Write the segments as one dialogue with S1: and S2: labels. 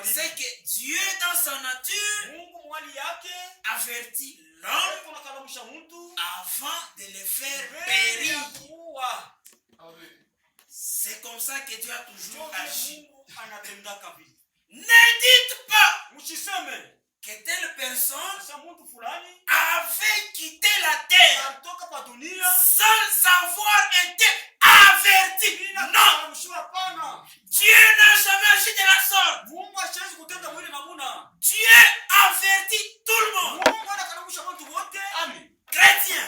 S1: c'est que Dieu dans sa nature avertit l'homme avant de le faire périr. C'est comme ça que Dieu a toujours agi. Ne dites pas que telle personne avait quitté la terre sans avoir été averti. Non! Dieu n'a jamais agi de la sorte. Dieu avertit tout le monde. Chrétien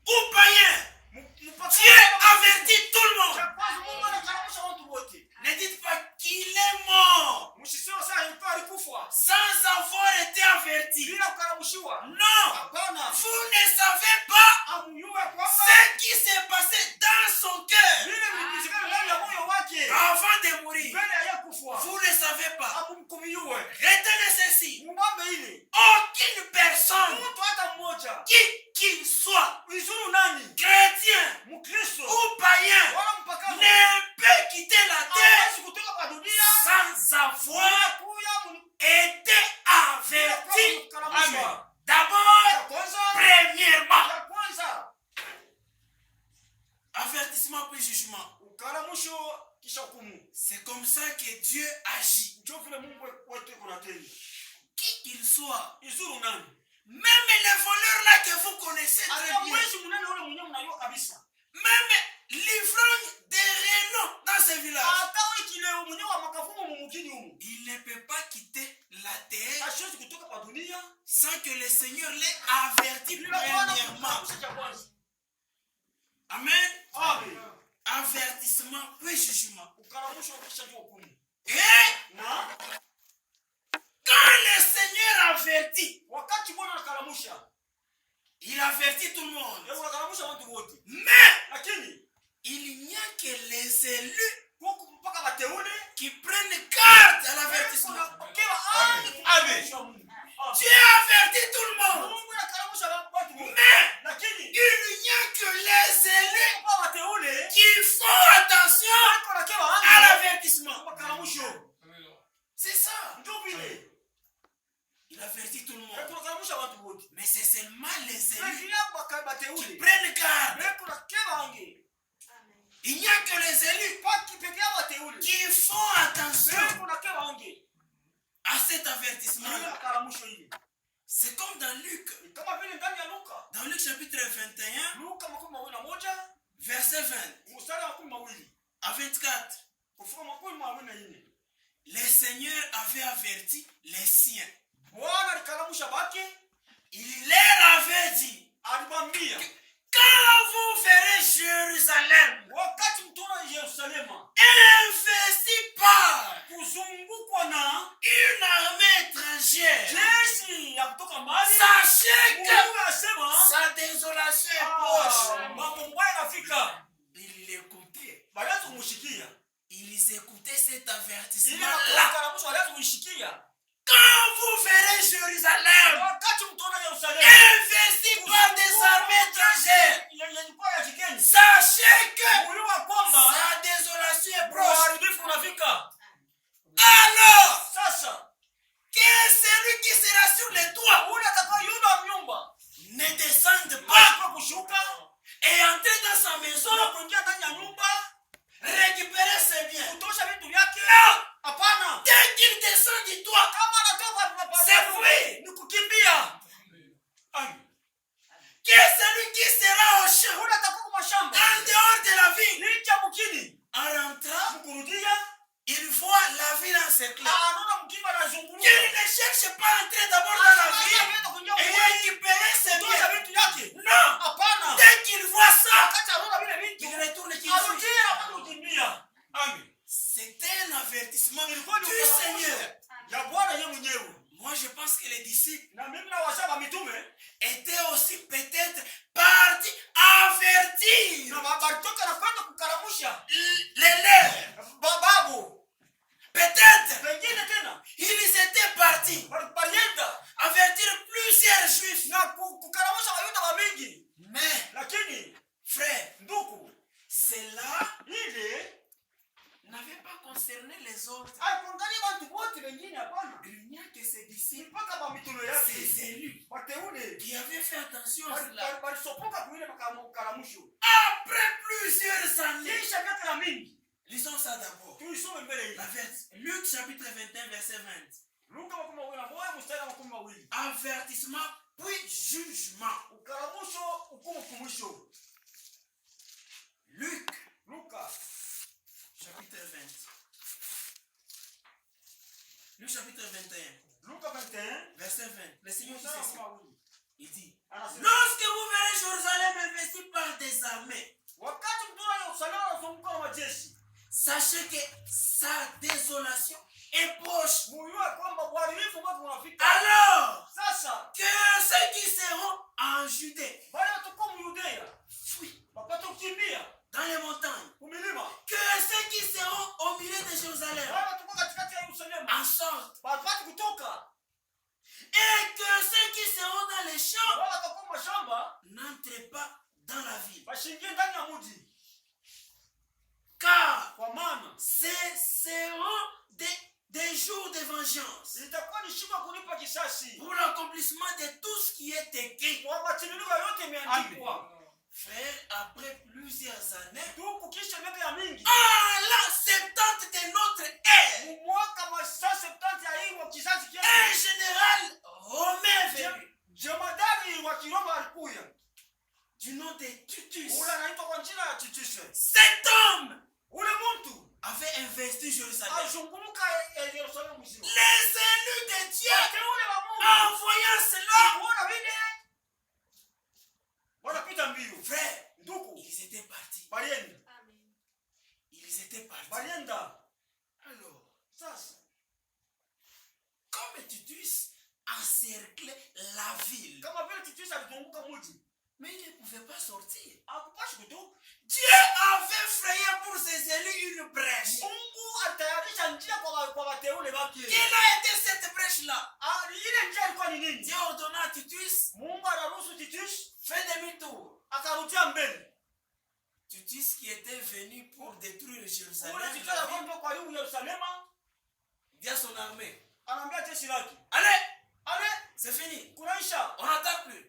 S1: ou païen, Dieu avertit tout le monde. Ne dites pas qu'il est mort sans avoir été averti. Non, vous ne savez pas ce qui s'est passé dans son cœur avant de mourir. Vous ne savez pas. Retenez ceci. Aucune personne, qui qu'il soit, chrétien ou païen, ne peut quitter la terre sans avoir été averti. D'abord, premièrement, avertissement puis jugement. C'est comme ça que Dieu agit. Qui qu'il soit, même les voleurs là que vous connaissez très bien, même l'ivrogne des Renault dans ce village, il ne peut pas quitter la terre sans que le Seigneur l'ait averti premièrement. Amen. Avertissement puis jugement. Et quand le Seigneur avertit, il avertit tout le monde. Mais il n'y a que les élus qui prennent garde à l'avertissement. Amen. Dieu avertit tout le monde. Mais il n'y a que les élus qui font attention à l'avertissement. C'est ça. Il avertit tout le monde. Mais c'est seulement les élus qui prennent garde. Il n'y a que les élus qui font attention à cet avertissement. C'est comme dans Luc. Dans Luc chapitre 21, verset 20 à 24. Le Seigneur avait averti les siens. Il leur avait dit, quand vous verrez Jérusalem investi par une armée étrangère, sachez que sa désolation est proche. Ils l'écoutaient. Ils écoutaient cet avertissement-là. Quand vous verrez Jérusalem investi par des armées étrangères, sachez que sa désolation est proche. Alors, que celui qui sera sur les toits ne descende pas et entre dans sa maison, récupérer ses biens. Non! Dès qu'il descend du toit, c'est fuir. Que celui qui sera au champ, en dehors de la ville, en rentrant, il voit la ville encerclée. Qu'il ne cherche pas à entrer d'abord dans la ville et récupérer ses biens. Non! Dès qu'il voit ça, il retourne et qu'il fuit. C'est un avertissement du Seigneur. Moi, je pense que les disciples étaient aussi peut-être partis avertir les leurs. Peut-être ils étaient partis avertir plusieurs juifs. Mais, frère, cela n'avait pas concerné les autres. disciples,
S2: mpaka mamitume yake
S1: ses élus,
S2: wateule
S1: qui avaient fait attention à cela.
S2: walisopoka kuile makaramusho.
S1: Après plusieurs années,
S2: Kisha miaka na mingi
S1: lisons ça d'abord.
S2: tuisome mbele hii.
S1: La verse, Luc chapitre 21, verset 20.
S2: Luka 21 mstari wa 20.
S1: Avertissement puis jugement.
S2: Ukaramusho hukumu kumwisho.
S1: Luc chapitre 20. Luc chapitre 21.
S2: Luka 21
S1: verset 20. Le Seigneur dit ceci. Il dit,
S2: anasema,
S1: lorsque vous verrez Jérusalem investie par des armées,
S2: wakati mtaona Yerusalemu unazungukwa na majeshi,
S1: sachez que sa désolation est proche.
S2: mujue kwamba uharibifu wake unafika.
S1: Alors
S2: Sasa
S1: que ceux qui seront en Judée
S2: wale watakuwa Myudea
S1: fuient
S2: wapate kukimbia
S1: dans les montagnes,
S2: kumilima,
S1: que ceux qui seront au milieu de Jérusalem
S2: wale watakuwa katikati ya Yerusalemu
S1: en sortent,
S2: wapate kutoka,
S1: et que ceux qui seront dans les champs
S2: wale watakuwa mashamba
S1: n'entrent pas dans la ville.
S2: washingie ndani ya mji,
S1: Car
S2: kwa maana
S1: ce seront des jours de vengeance
S2: itakuwa ni siku ya kulipa kisasi
S1: pour l'accomplissement de tout ce qui est écrit.
S2: kwa matimilio yote imeandikwa.
S1: Frère, après plusieurs années,
S2: Tuku kisha miaka ya mingi,
S1: à la 70 de notre ère,
S2: mwaka masaa 70 ya hii wa kisasi
S1: un
S2: kiasi,
S1: général romain venu
S2: jemadari wa Kiroma alikuya,
S1: du nom de Titus.
S2: ule anaitwa kwa jina ya Titus.
S1: Cet homme
S2: Ule mtu
S1: avait investi Jérusalem.
S2: alizungumka Yerusalemu mzima.
S1: Les élus de Dieu,
S2: Wateule wa Mungu
S1: en voyant cela,
S2: kuona vile wanapita mbio,
S1: frère,
S2: ndugu
S1: ils étaient partis.
S2: balienda
S1: Ils étaient partis.
S2: balienda.
S1: Alors,
S2: Sasa
S1: comme Titus encerclait la ville,
S2: kama vile Titus alizunguka mji,
S1: mais il ne pouvait pas sortir.
S2: hakupashi kutoka.
S1: Dieu avait frayé pour ses élus une brèche.
S2: Mungu atayarisha njia kwa wateule wake.
S1: Quelle a été cette brèche-là?
S2: Ile njia ilikuwa ni nini?
S1: Dieu ordonna à Titus,
S2: Mungu anaruhusu Titus
S1: fais demi-tour.
S2: akarudia mbele.
S1: Titus qui était venu pour détruire
S2: Ule
S1: Jérusalem,
S2: Titus anakwenda kwa Yerusalemu,
S1: dit à son armée,
S2: anaambia jeshi lake,
S1: allez,
S2: ale
S1: c'est fini.
S2: kunaisha,
S1: On n'attaque plus.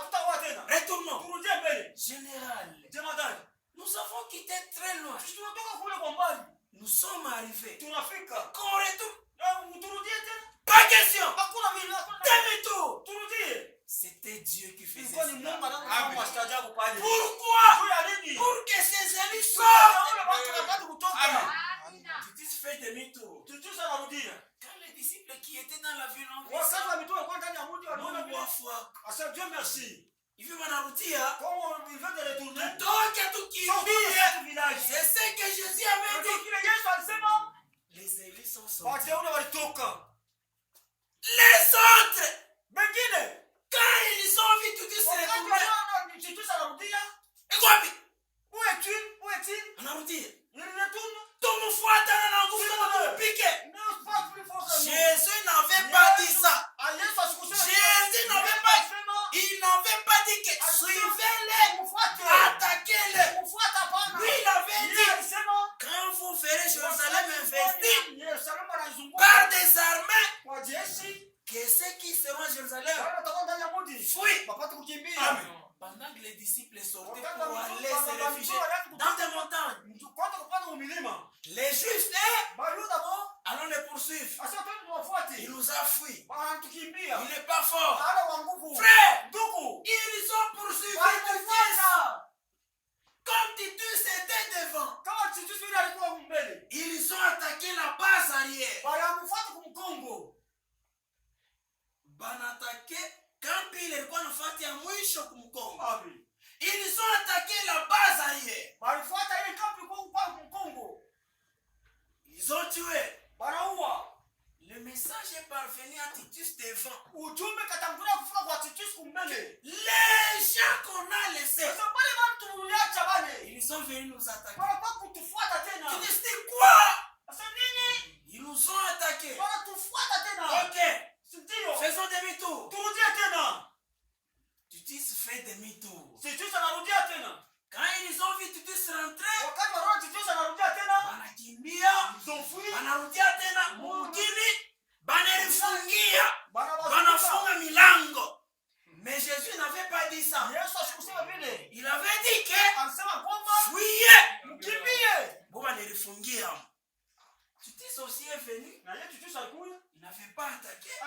S2: tutakuwa tena.
S1: Retournons.
S2: Turudie mbele.
S1: Général,
S2: Jemadari,
S1: nous avons quitté très loin.
S2: tunatoka kule kwa mbali,
S1: Nous sommes arrivés.
S2: tunafika.
S1: Qu'on retourne.
S2: Turudie tena.
S1: Pas question.
S2: Hakuna vile, hakuna.
S1: Demi-tour.
S2: Turudie.
S1: C'était Dieu qui faisait
S2: Ilikuwa ni Mungu
S1: cela.
S2: anafanya maajabu pale.
S1: Pourquoi?
S2: Juu ya nini?
S1: Pour que ses élus
S2: Wale
S1: sortent.
S2: watu wapate kutoka.
S1: Titus fait demi-tour.
S2: Titus anarudia.
S1: Quand les disciples qui étaient dans la ville ont vu
S2: Wakati
S1: ça,
S2: wa mitume kwa ndani ya mji waliona
S1: Mungu
S2: vile.
S1: wa foi.
S2: Asa Dieu merci.
S1: Hivi wanarudia.
S2: Comment il veut de retourner?
S1: Toke tukimbie.
S2: Village.
S1: C'est ce que Jésus avait dit.
S2: Kile Yesu alisema,
S1: Les élus sont sortis.
S2: wateule walitoka.
S1: Les autres,
S2: Wengine
S1: quand ils ont vu Titus se
S2: wakati
S1: retourner,
S2: wanaona Titus anarudia,
S1: Ekwapi,
S2: où es-tu?
S1: anarudia.
S2: Il retourne.
S1: Tumfuatana na nguvu na tupike.
S2: Ne pas plus fort que nous.
S1: Jésus n'avait pas dit ça.
S2: Ah, Yesu asikusema.
S1: Jésus n'avait pas, il n'avait pas dit que suivez-les, attaquez-les.
S2: Kumfuata hapana.
S1: Lui, il avait
S2: Yeye
S1: dit,
S2: alisema,
S1: quand vous verrez Jérusalem investie
S2: Yerusalemu anazunguka
S1: par des armées,
S2: kwa jeshi,
S1: que ceux qui seront à Jérusalem
S2: wale watakuwa ndani ya mji,
S1: fuient.
S2: wapate kukimbia.
S1: Amen. Pendant que les disciples sortaient pour aller se réfugier dans des montagnes,
S2: Kwanza kupanda umilima.
S1: les Juifs,
S2: Bayuda bo,
S1: allons les poursuivre.
S2: asema twende tuwafuate.
S1: Il nous a fui.
S2: Wanatukimbia.
S1: Il n'est pas fort.
S2: Hana wa nguvu.
S1: Frère,
S2: Ndugu,
S1: ils ont poursuivi Titus.
S2: walitufuata.
S1: Comme Titus était devant,
S2: Kama Titus yule alikuwa mbele,
S1: ils ont attaqué la base arrière.
S2: walimfuata kumkongo.
S1: Banatake kambi ile ilikuwa nafasi ya mwisho kumkongo.
S2: Amen.
S1: Ils ont attaqué la base arrière.
S2: Walifuata ile kambi kwa kumkongo.
S1: Ils ont tué.
S2: Wanaua.
S1: Le message est parvenu à Titus devant.
S2: Ujumbe katangulia kufika kwa Titus kumbele.
S1: Les gens qu'on a laissés,
S2: Sasa pale watu tuliacha wale.
S1: ils sont venus nous attaquer.
S2: Wanakuwa kutufuata tena.
S1: Tu dis quoi?
S2: Sasa nini?
S1: Ils nous ont attaqués.
S2: Wanatufuata tena.
S1: Ok,
S2: Ndio.
S1: faisons demi-tour.
S2: Turudie tena.
S1: Titus fait demi-tour.
S2: Titus anarudia tena.
S1: Quand ils ont vu Titus rentrer,
S2: Wakati wanaona Titus anarudia tena,
S1: wanakimbia,
S2: ils ont fui.
S1: wanarudia tena mugini, banalifungia.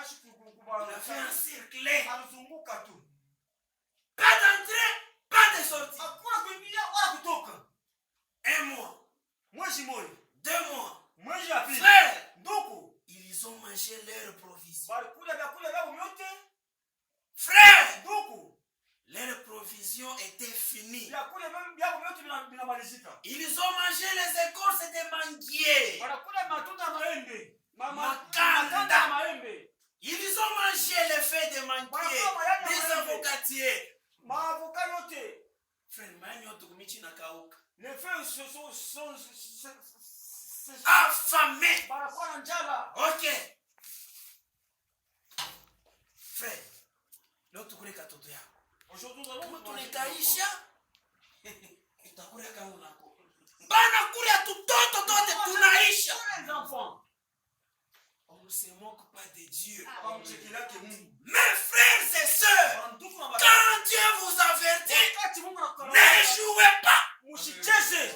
S1: Il a fait un cercle.
S2: Alizunguka tu.
S1: Pas d'entrée, pas de sortie.
S2: Hakuna kuingia wala kutoka.
S1: 1 mois.
S2: Mwezi mmoja.
S1: 2 mois.
S2: Mwezi wa pili.
S1: Frère,
S2: Ndugu,
S1: ils ont mangé leur provision.
S2: walikula vyakula vyao vyote.
S1: Frère,
S2: Ndugu,
S1: leur provision était finie.
S2: vyakula vyao vyote vinamalizika.
S1: Ils ont mangé les écorces des manguiers.
S2: Wanakula matunda ya maembe.
S1: Makanda.
S2: Ya maembe.
S1: Ils ont mangé les feuilles des manguiers, des avocatiers.
S2: Maavoka yote.
S1: Frère, mani yote kumichi na kauka.
S2: Les feuilles sont
S1: Affamés.
S2: banakuwa na njala.
S1: Ok. Frère, leo tukule katoto yako.
S2: Aujourd'hui nous allons
S1: Tunekaisha. Utakula kama unako. Bana kula tutoto tote tunaisha.
S2: les enfants.
S1: On ne se moque pas de Dieu.
S2: Wamchekelake Mungu.
S1: Mes frères et sœurs,
S2: Ndugu na baba.
S1: quand Dieu vous avertit,
S2: Wakati Mungu anakuwa
S1: ne jouez pas.
S2: Msicheze.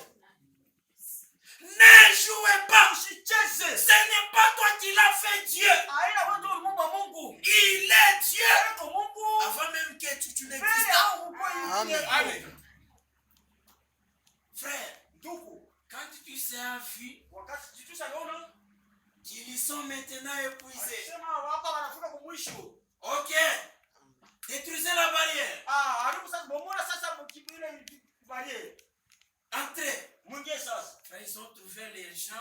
S1: Ne jouez pas.
S2: Msicheze.
S1: Ce n'est pas toi qui l'as fait Dieu.
S2: Aina watu Mungu wa Mungu.
S1: Il est Dieu.
S2: Kwa Mungu.
S1: Avant même que tu
S2: Mbele
S1: n'existes.
S2: yao kwa
S3: Amen.
S1: Amen. Frère,
S2: Ndugu,
S1: quand tu seras vu
S2: wakati tushaliona
S1: qu'ils sont maintenant épuisés.
S2: sema hapa wanafika kwa mwisho.
S1: Ok. Détruisez la barrière.
S2: Haribu sasa bomola sasa mkipile barriere.
S1: Entrez.
S2: Mwingie sasa.
S1: Frère, ils ont trouvé les gens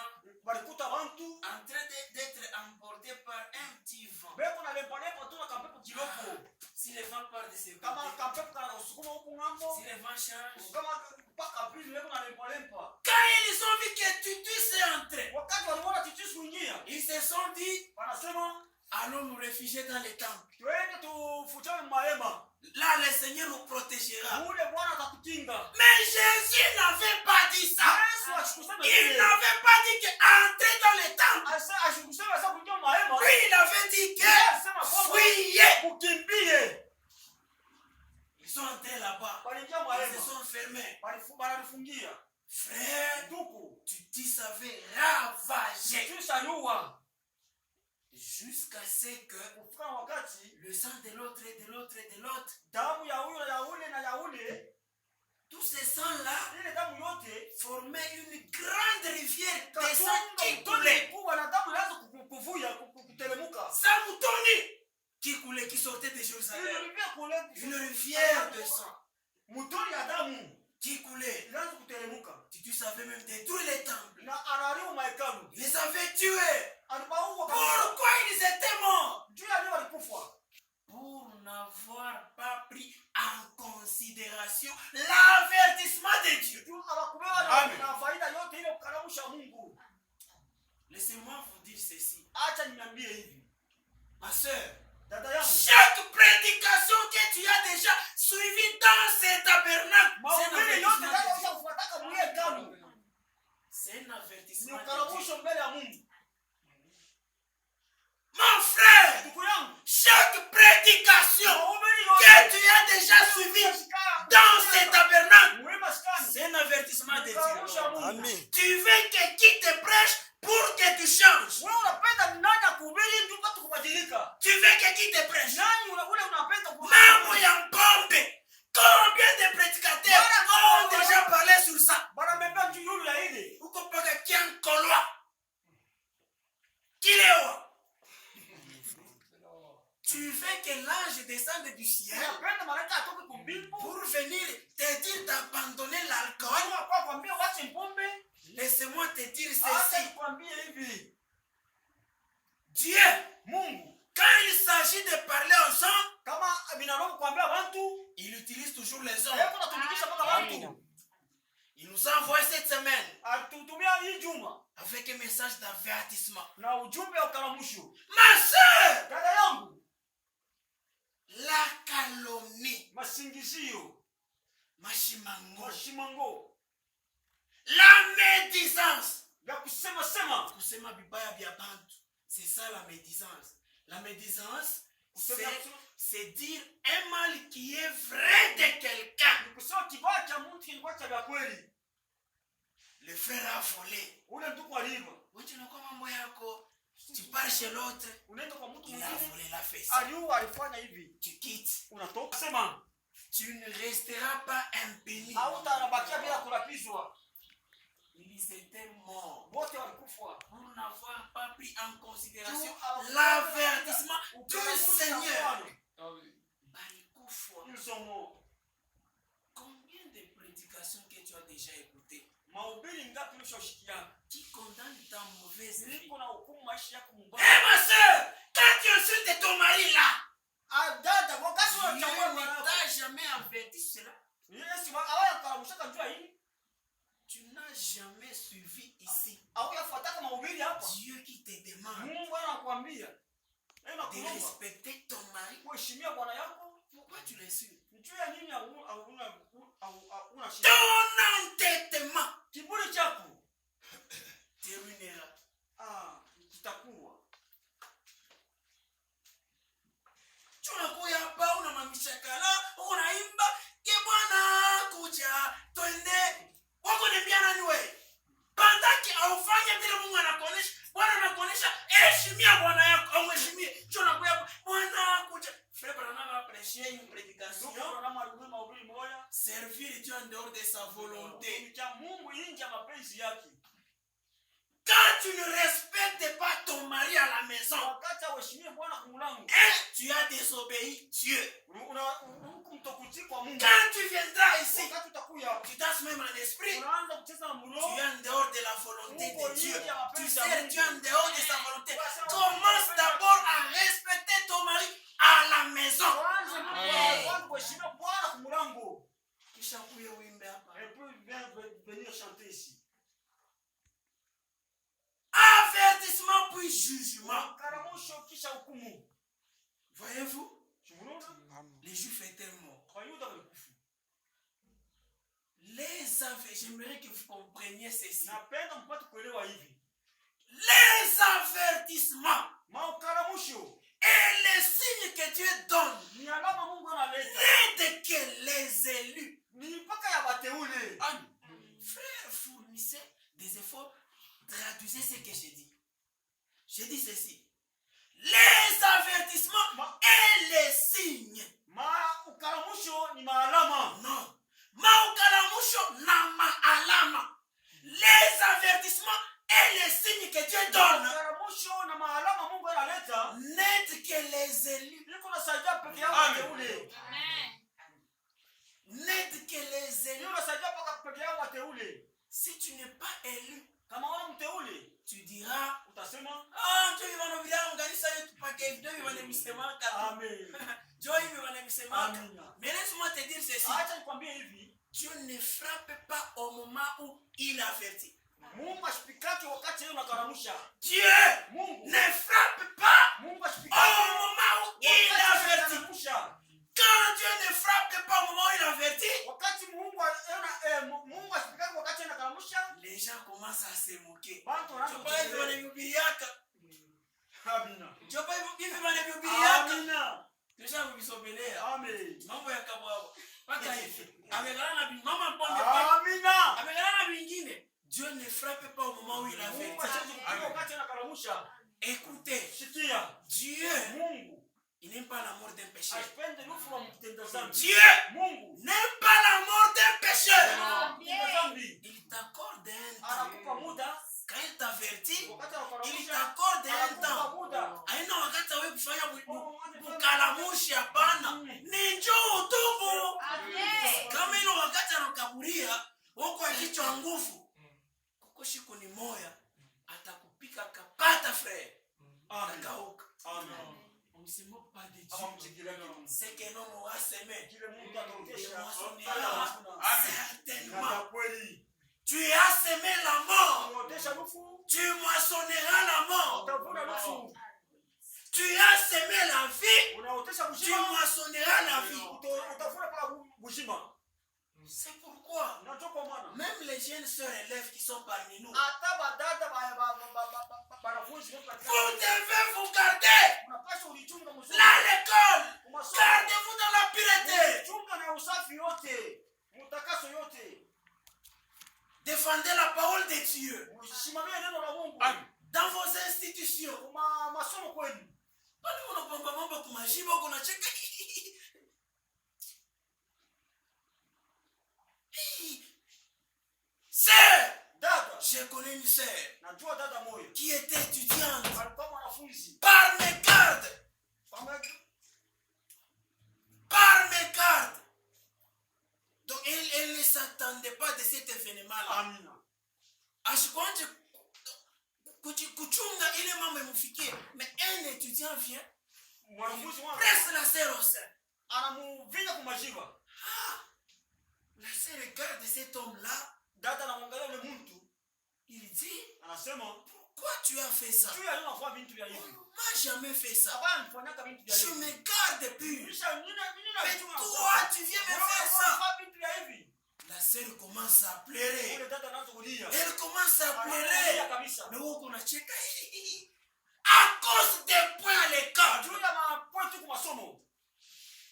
S2: Walikuta watu
S1: en train d'être emportés par un petit vent.
S2: beko na lempa tu na kampepo kiloko.
S1: Si le vent part de ce
S2: Kama
S1: côté,
S2: kampepo kana usukuma huko ngambo.
S1: si le vent change.
S2: Kama paka pili beko na lempa.
S1: Quand ils ont vu que tu sais entrer,
S2: Wakati waliona titus kuingia,
S1: ils se sont dit,
S2: wanasema
S1: allons nous réfugier dans les temples.
S2: twende tufutane mahema.
S1: Là, le Seigneur nous protégera.
S2: Ule Bwana atatukinga.
S1: Mais Jésus n'avait pas dit ça.
S2: Yesu ashikusema
S1: Il n'avait pas dit qu'entrer dans les temples.
S2: ashikusema sasa kuingia mahema.
S1: Lui, il avait dit que
S2: Sema kwamba
S1: fuyez.
S2: mukimbie.
S1: Ils sont entrés là-bas.
S2: Waliingia
S1: Ils
S2: mahema.
S1: se sont fermés.
S2: Wanalifungia.
S1: Frère,
S2: Ndugu,
S1: tu savais ravager.
S2: tushaliua.
S1: Jusqu'à ce que
S2: Kufika wakati
S1: le sang de l'autre et de l'autre et de l'autre,
S2: damu ya huyo ya ule na ya ule,
S1: tous ces sangs-là
S2: ile damu yote
S1: formaient une grande rivière de sang
S2: katunga
S1: qui
S2: mtoni
S1: coulait.
S2: kubwa na damu inaanza kuvuya kutelemuka.
S1: Samoutoni qui coulait, qui sortait de
S2: Ile
S1: Jérusalem.
S2: rivière kule
S1: Une rivière de sang
S2: mtoni ya damu
S1: qui coulait.
S2: inaanza kutelemuka.
S1: Tu savais même détruire les temples.
S2: Na anariu mahekalu.
S1: Ils les avaient tués.
S2: Alibaua kabisa.
S1: Pourquoi ils étaient morts?
S2: Juu ya nini walikufa?
S1: Pour n'avoir pas pris en considération l'avertissement de Dieu.
S2: Juu hawakubeba
S1: Amen.
S2: na faida yote ile kukaramusha Mungu.
S1: Laissez-moi vous dire ceci.
S2: Acha niambie hivi.
S1: Ma soeur,
S2: Dada yangu.
S1: chaque prédication que tu as déjà suivie dans ce tabernacle,
S2: Mahubiri yote kama ushafuataka mwenye hekalu.
S1: c'est un
S2: Ni
S1: avertissement de Dieu.
S2: ukaramusho mbele ya Mungu.
S1: Mon frère,
S2: Ndugu yangu.
S1: chaque prédication
S2: Mahubiri
S1: que
S2: yote.
S1: tu as déjà suivie dans ce tabernacle,
S2: Mwe maskani.
S1: c'est un avertissement de
S2: Ukaramusha
S1: Dieu.
S2: Mungu.
S3: Amen.
S1: Tu veux que qui te prêche pour que tu changes.
S2: Wewe unapenda nani akuhubiri ndio upate kubadilika?
S1: Tu veux que qui te prêche.
S2: Nani ule unapenda
S1: Mambo ya bombe. Combien de prédicateurs ont déjà parlé sur ça?
S2: Bana mbeba juu yule ya ile.
S1: Uko paka kiankolwa. Kilewa. Tu veux que l'ange descende du ciel
S2: Unapenda malaika atoke kumbingu.
S1: pour venir te dire d'abandonner l'alcool?
S2: Wao kwa kwambia wache pombe.
S1: Laisse-moi te dire
S2: Acha
S1: ceci.
S2: nikwambie hivi.
S1: Dieu,
S2: Mungu
S1: quand il s'agit de parler aux hommes,
S2: kama binadamu kuambia watu,
S1: il utilise toujours les hommes.
S2: yeye kunatumikisha mpaka watu.
S1: Il nous a envoyé cette semaine
S2: Atutumia hii juma
S1: avec un message d'avertissement.
S2: na ujumbe wa ukaramusho.
S1: Ma soeur,
S2: Dada yangu,
S1: la calomnie,
S2: masingizio,
S1: machimango,
S2: mashimango,
S1: la médisance,
S2: ya kusema sema,
S1: kusema bibaya bya bantu. C'est ça la médisance. La médisance,
S2: kusema
S1: c'est dire un mal qui est vrai de quelqu'un.
S2: kusema kibaya cha mtu kilikuwa cha vya kweli.
S1: Le frère a volé.
S2: Ule ndugu aliiba.
S1: Wewe unakuwa mambo yako. Tu pars chez l'autre,
S2: Unaenda kwa mtu
S1: il a
S2: mwingine.
S1: volé la fesse.
S2: Aliua alifanya hivi.
S1: Tu quittes.
S2: Unatoka sema
S1: Tu ne resteras pas impuni.
S2: hautabakia bila kulapizwa.
S1: Ils étaient morts
S2: Wote walikufa.
S1: pour n'avoir pas pris en considération l'avertissement du Seigneur. Balikufa.
S2: Ils sont morts.
S1: Combien de prédications que tu as déjà écoutées
S2: Mahubiri ngapi ulishoshikia?
S1: qui condamnent ta mauvaise vie?
S2: Niko na hukumu maisha yako
S1: Eh
S2: mbaya.
S1: ma soeur, quand tu insultes ton mari là,
S2: Dada, wakati
S1: Dieu
S2: unachagua
S1: ne
S2: mwanao.
S1: t'a jamais averti cela.
S2: Yesu awaya kalamushaka jua hili.
S1: Tu n'as jamais suivi ici.
S2: Au yafuataka mahubiri hapa.
S1: Dieu qui te demande
S2: Mungu anakuambia.
S1: de
S2: Nakuomba
S1: respecter ton mari.
S2: kuheshimia bwana yako.
S1: Pourquoi tu l'insultes?
S2: Juu ya nini una shida?
S1: Ton entêtement
S2: Kiburi chako.
S1: te ruinera.
S2: Kitakuwa.
S1: Tunakuya hapa unamamisha kala, unaimba ke Bwana kuja twende. Wako niambia nani wewe? Bandaki aufanye vile Mungu anakuonesha. Bwana anakuonesha heshimia bwana yako, au heshimie. Tunakuya hapa Bwana kuja. Frère Branham a prêché une prédication. Servir Dieu en dehors de sa volonté. Quand tu ne respectes pas ton mari à la maison, tu as désobéi Dieu. Quand tu viendras ici, tu danses même en esprit. Tu es en dehors de la volonté de Dieu. Tu sers Dieu en dehors de sa volonté. Commence d'abord à respecter ton mari à la maison. Kisha kuya uimbe hapa. Avertissement puis jugement. Voyez-vous, les Juifs étaient morts. J'aimerais que vous compreniez ceci. Les avertissements et les signes que Dieu donne n'aident que les élus. Frère, fournissez des efforts. Traduisez ce que j'ai dit. J'ai dit ceci. Les avertissements et les signes. Non. Maukalamusho na maalama. Les avertissements et les signes que Dieu donne n'aident que les élus. N'aident que les élus. Si tu n'es pas élu, tu diras, Dieu il va nous vider en Galisa, Dieu il va nous misemaka. Dieu il va nous misemaka. Mais laisse-moi te dire ceci. Dieu ne frappe pas au moment où il avertit. Dieu ne frappe pas au moment où il avertit. Quand Dieu ne frappe pas au moment où il avertit, les gens commencent à se moquer. Dieu ne frappe pas au moment où il avertit. Écoutez, Dieu, il n'aime pas la mort d'un pécheur. Dieu n'aime pas la mort d'un pécheur. Il t'accorde un temps. Quand il t'avertit, il t'accorde un temps. Aina wakati wewe kufanya bukalamushi hapana. Ni njoo utubu. Kama ile wakati anakaburia, wako kichwa nguvu. Kuko siku ni moya atakupika kapata frère. Amen. Amen. On ne se moque pas de Dieu. C'est que l'homme va s'aimer. Certainement. Tu as semé la mort. Tu moissonneras la mort. Tu as semé la vie. Tu moissonneras la vie. C'est pourquoi même les jeunes sœurs élèves qui sont parmi nous, vous devez vous garder. Là, à l'école, gardez-vous dans la pureté. Défendez la parole de Dieu. dans vos institutions.
S2: Kuma masomo kwenu.
S1: Bali unapamba mambo kumajiba uko unacheka. Sœur,
S2: Dada,
S1: je connais une sœur
S2: najua dada moyo.
S1: qui était étudiante.
S2: Alikuwa mwanafunzi.
S1: Par mes cartes. Par mes cartes. Donc elle ne s'attendait pas de cet événement-là.
S2: Amina.
S1: Ashkwanje kuchunga ile mambo imufikie. Mais un étudiant vient.
S2: Mwanafunzi wangu.
S1: Presse la sœur au sein.
S2: Anamuvinya kumajiba.
S1: La sœur regarde cet homme-là.
S2: Dada anamwangalia yule mtu.
S1: Il dit,
S2: Anasema,
S1: pourquoi tu as fait ça?
S2: tu ya leo unafanya vitu vya hivi.
S1: On m'a jamais fait ça.
S2: Hapana nifanyaka vitu vya
S1: Je
S2: hivi.
S1: me garde pur. Mais
S2: Mais
S1: toi, tu viens me faire ça.
S2: vitu vya hivi.
S1: La sœur commence à pleurer.
S2: Yule dada anaanza kulia.
S1: Elle commence à
S2: Analia
S1: pleurer.
S2: kabisa.
S1: Mais où qu'on a checké? À cause des points à l'écart.
S2: Juu ya mapoint tu kwa masomo.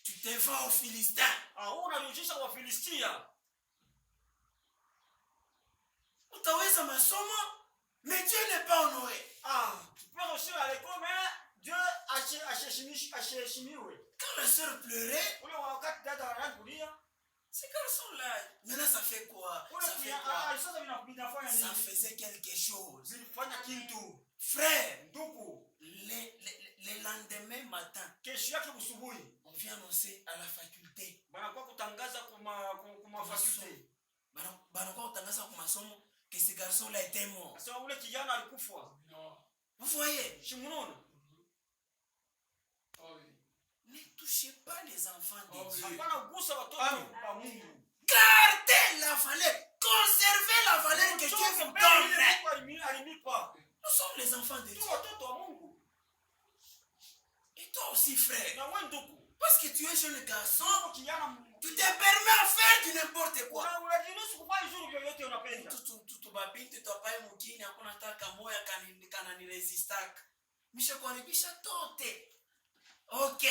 S1: Tu te vas aux Philistins.
S2: Unarudisha kwa Filistia.
S1: Utaweza masomo, mais Dieu n'est pas honoré.
S2: Tu peux réussir à l'école, mais Dieu asheshimiwe.
S1: Quand la sœur pleurait,
S2: Ule wakati dada anaanza kulia.
S1: ces garçons-là, maintenant ça fait quoi?
S2: Ule
S1: Ça fait
S2: pia
S1: quoi?
S2: sasa vinafanya
S1: Ça
S2: nini?
S1: faisait quelque chose.
S2: Zilifanya kitu.
S1: Frère,
S2: Ndugu,
S1: le lendemain matin,
S2: kesho yake usubuhi
S1: on vient annoncer à la faculté.
S2: banakuwa kutangaza kuma faculté.
S1: Banakuwa kutangaza kwa masomo que ce garçon-là était mort.
S2: Sasa ule kijana alikufa.
S1: Vous voyez?
S2: Shimunono.
S1: Ne touchez pas les enfants de Dieu.
S2: Hapana kugusa watoto wa Mungu.
S1: Gardez la valeur. Conservez la valeur que Dieu vous donne.
S2: Alinipa.
S1: Nous sommes les enfants de Dieu.
S2: Tu watoto wa Mungu.
S1: Et toi aussi, frère.
S2: Na wewe ndugu.
S1: Parce que tu es jeune garçon,
S2: Kijana
S1: tu te permets à faire du n'importe quoi.
S2: unajinusu kufanya vizuri vyovyote unapenda.
S1: Tutu babinti topaye mukini hakuna taka moya kana ni resistaka. Misha kuharibisha tote. Ok.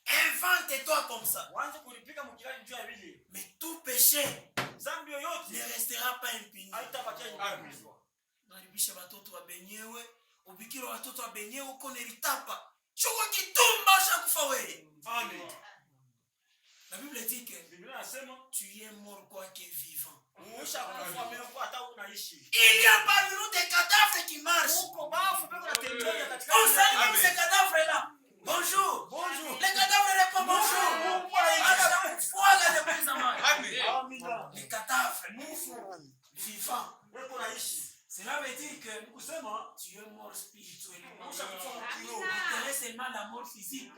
S1: Invente-toi comme ça.
S2: Waanze kulipika mkirani juu ya vile.
S1: Mais tout péché
S2: Zambi yoyote
S1: ne restera pas impuni.
S2: haitabakia nyumbani.
S1: Naribisha watoto wa benyewe, ubikira watoto wa benyewe uko neritapa. Chukua kitumba ushakufa wewe.
S2: Amen.
S1: La Bible dit que
S2: Biblia inasema
S1: tu es mort quoi que vivant.
S2: ushakufa umekuwa hata unaishi.
S1: Il y a parmi nous des cadavres qui marchent.
S2: Uko bafu peko na tembea katika.
S1: On salue ces cadavres-là. Bonjour.
S2: Bonjour.
S1: Les cadavres répondent bonjour. Voilà de plus en moins.
S2: Amina.
S1: Les cadavres vivants.
S2: Peko naishi.
S1: Cela veut dire que
S2: Kusema
S1: tu es mort spirituellement.
S2: ushakufa mkiro.
S1: Il te reste seulement la mort physique.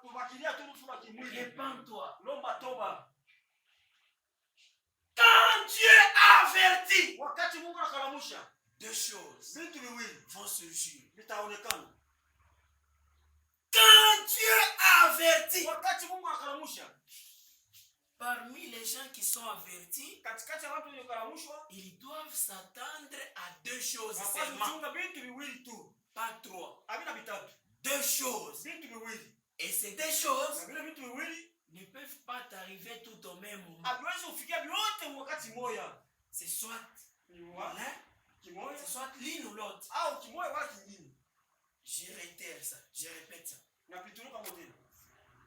S2: Tubakilia tu rufu la kimwili.
S1: Répands-toi.
S2: Lomba toba.
S1: Quand Dieu avertit,
S2: Wakati Mungu anakalamusha
S1: deux choses
S2: vitu viwili
S1: vont surgir.
S2: vitaonekana.
S1: Quand Dieu avertit,
S2: Wakati Mungu anakalamusha
S1: parmi les gens qui sont avertis,
S2: katikati ya watu waliokalamushwa
S1: ils doivent s'attendre à deux choses
S2: hapana
S1: seulement.
S2: kuchunga vitu viwili tu.
S1: Pas trois.
S2: Havina vitatu.
S1: Deux choses.
S2: Vitu viwili.
S1: Et ces deux choses
S2: Na vile vitu viwili
S1: ne peuvent pas t'arriver tout au même moment.
S2: haviwezi kufikia vyote wakati moja.
S1: C'est soit
S2: Ni
S1: l'un,
S2: kimoja
S1: c'est soit l'une ou l'autre.
S2: au kimoja wala kingine.
S1: Je réitère ça, je répète ça.
S2: Na pitunuka moja.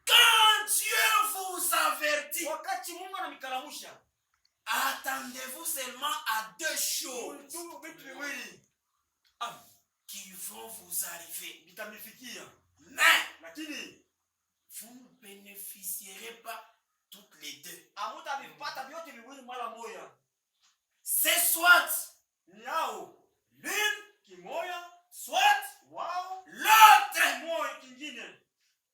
S1: Quand Dieu vous avertit,
S2: Wakati Mungu anamikalamusha
S1: attendez-vous seulement à deux choses
S2: tu vitu viwili
S1: qui vont vous arriver.
S2: vitamifikia.
S1: Mais
S2: Lakini
S1: vous ne bénéficierez pas toutes les deux.
S2: hamutavipata vyote viwili mara moja.
S1: C'est soit
S2: Ni hao
S1: l'une,
S2: kimoja
S1: soit
S2: wao
S1: l'autre.
S2: kimoja kingine.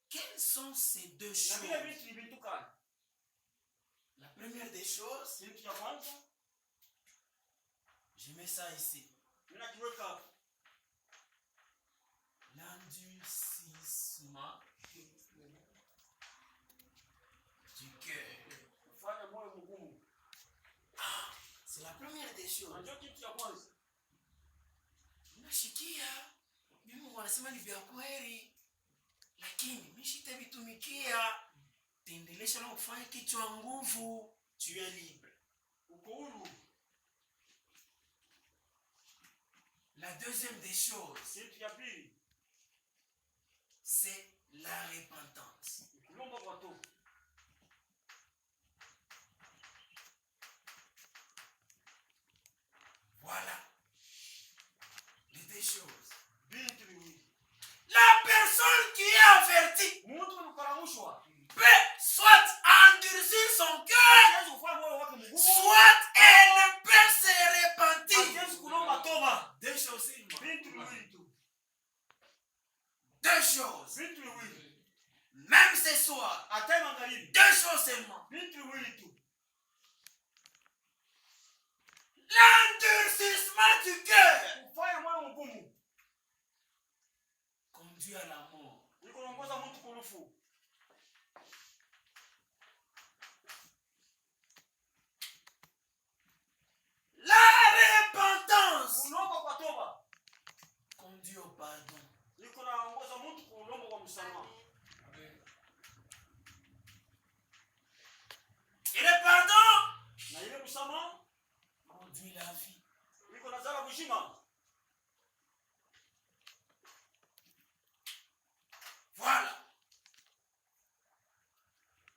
S1: Quelles sont ces deux
S2: Na
S1: choses?
S2: vile vitu ni vitu gani?
S1: La première des choses,
S2: Kitu cha kwanza
S1: je mets ça ici.
S2: ninakiweka hapo.
S1: L'endurcissement du cœur.
S2: Kufanya moyo mgumu.
S1: C'est la première des choses.
S2: Unajua kitu cha kwanza?
S1: Nashikia mimi wanasema ni vya kweli, lakini mishitavitumikia tendelesha na kufanya kichwa nguvu. Tu es libre.
S2: Uko huru.
S1: La deuxième des choses,
S2: kitu ya pili
S1: c'est la repentance.
S2: kulomba kwa toba.
S1: Voilà les deux choses.
S2: Vitu viwili.
S1: La personne qui est avertie
S2: Mtu anakaramushwa
S1: peut soit endurcir son cœur,
S2: hawezi kufanya moyo wake mgumu,
S1: soit elle ne peut se repentir.
S2: hawezi kulomba toba.
S1: Deux choses seulement.
S2: Vitu viwili tu.
S1: Deux choses.
S2: Vitu viwili.
S1: Même ce soir,
S2: Hata magharibi.
S1: deux choses seulement.
S2: Vitu viwili tu.
S1: L'endurcissement du cœur
S2: Kufanya moyo mgumu
S1: conduit à la mort.
S2: ni kuongoza mtu kurufu.
S1: La repentance
S2: Kulomba kwa toba
S1: conduit au pardon.
S2: ni kuongoza mtu kulomba kwa msamaha.
S1: Et le pardon
S2: Na ile msamaha
S1: conduit la vie.
S2: ni kunazala kushima.
S1: Voilà.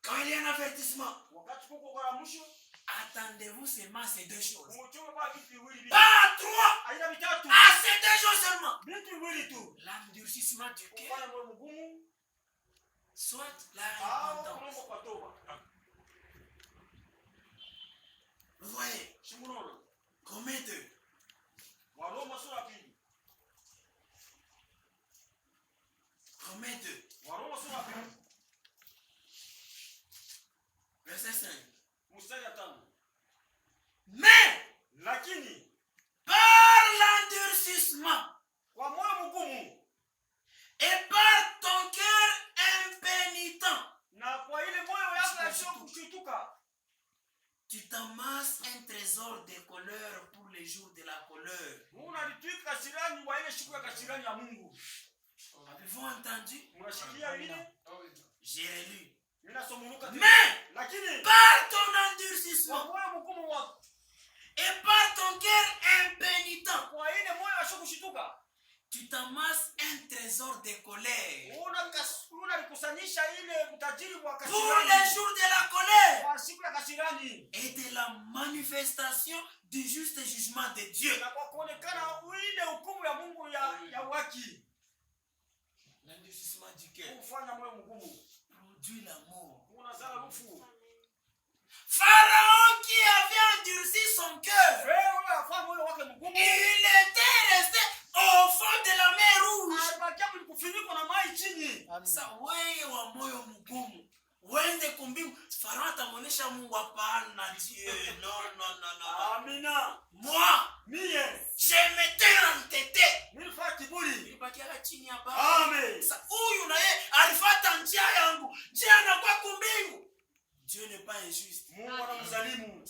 S1: Quand il y a un avertissement,
S2: Wakati kuko karamusho,
S1: attendez-vous seulement ces deux choses.
S2: umuchome kwa vitu viwili.
S1: Pas trois.
S2: Aina vitatu.
S1: À ces deux choses seulement.
S2: Vitu viwili tu.
S1: L'endurcissement du cœur,
S2: Kufanya moyo mgumu
S1: soit la
S2: au
S1: repentance.
S2: kulomba kwa toba.
S1: Vous voyez,
S2: Shimunono.
S1: combien de
S2: Waroma sura pili.
S1: combien de
S2: Waroma sura pili.
S1: verset 5.
S2: Mstari ya 5.
S1: Mais
S2: Lakini
S1: par l'endurcissement
S2: kwa moyo mgumu
S1: et par ton cœur impénitent,
S2: na kwa ile moyo yako yasiyokushituka,
S1: tu t'amasses un trésor de colère pour les jours de la colère.
S2: unalitwika kasirani wa ile siku ya kasirani ya Mungu.
S1: Avez-vous entendu?
S2: Mnashikia ile?
S1: J'ai relu.
S2: Mimi nasomunuka tena.
S1: Mais
S2: Lakini
S1: par ton
S2: kwa
S1: endurcissement
S2: moyo mgumu wako,
S1: et par ton cœur impénitent,
S2: kwa ile moyo yasiyokushituka,
S1: tu t'amasses un trésor de colère
S2: unalikusanyisha ile utajiri wa
S1: pour
S2: kasirani.
S1: les jours de la colère
S2: Kwa siku ya kasirani
S1: et de la manifestation du juste jugement de Dieu.
S2: na kwa kuonekana ile hukumu ya Mungu ya haki.
S1: L'endurcissement du cœur
S2: Kufanya moyo mgumu
S1: produit la mort.
S2: unazala rufu.
S1: Pharaon qui avait endurci son cœur,
S2: Wewe afanye moyo wake mgumu,
S1: il était resté au fond de la mer Rouge.
S2: alibakia kufunikwa na maji chini.
S1: Sasa wewe wa moyo mgumu uende kumbingu, Farao atamuonesha Mungu hapana. Dieu, non.
S2: Amina.
S1: Moi,
S2: Mie
S1: je m'étais entêté.
S2: nilifanya kiburi.
S1: Nilibakia chini ya baba.
S2: Amen.
S1: Sasa huyu na yeye alifuata njia yangu, njia anakuwa kumbingu. Dieu n'est pas injuste.
S2: Mungu anamzalimu.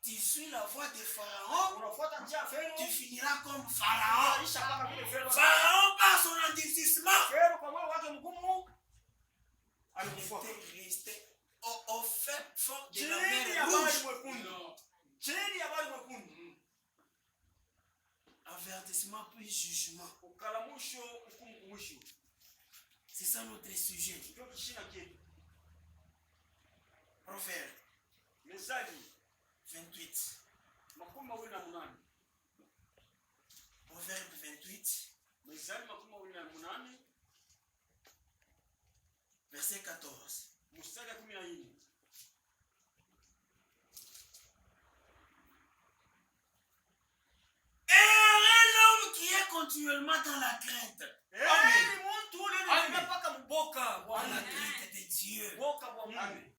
S1: Tu suis la voie de Pharaon,
S2: Unafuata njia ya Farao,
S1: tu finiras comme Pharaon.
S2: utaisha kama vile Farao.
S1: Pharaon par son endurcissement
S2: Farao kwa moyo wake mgumu alikufa.
S1: était resté au fin fond de la
S2: Chini ya
S1: mer
S2: bahari
S1: Rouge.
S2: mwekundu. Chini ya bahari mwekundu.
S1: Avertissement puis jugement.
S2: Ukalamusho hukumu kumwisho.
S1: C'est ça notre sujet.
S2: Ndio kishina kietu.
S1: Proverbe
S2: Mezali
S1: 28.
S2: 28.
S1: Proverbe 28,
S2: Mezali 28
S1: verset 14.
S2: mstari ya 14.
S1: Heureux l'homme qui est continuellement dans la crainte.
S2: Amen. Mtu ule mpaka mboka
S1: Dans la crainte de Dieu.
S2: mboka wa Mungu.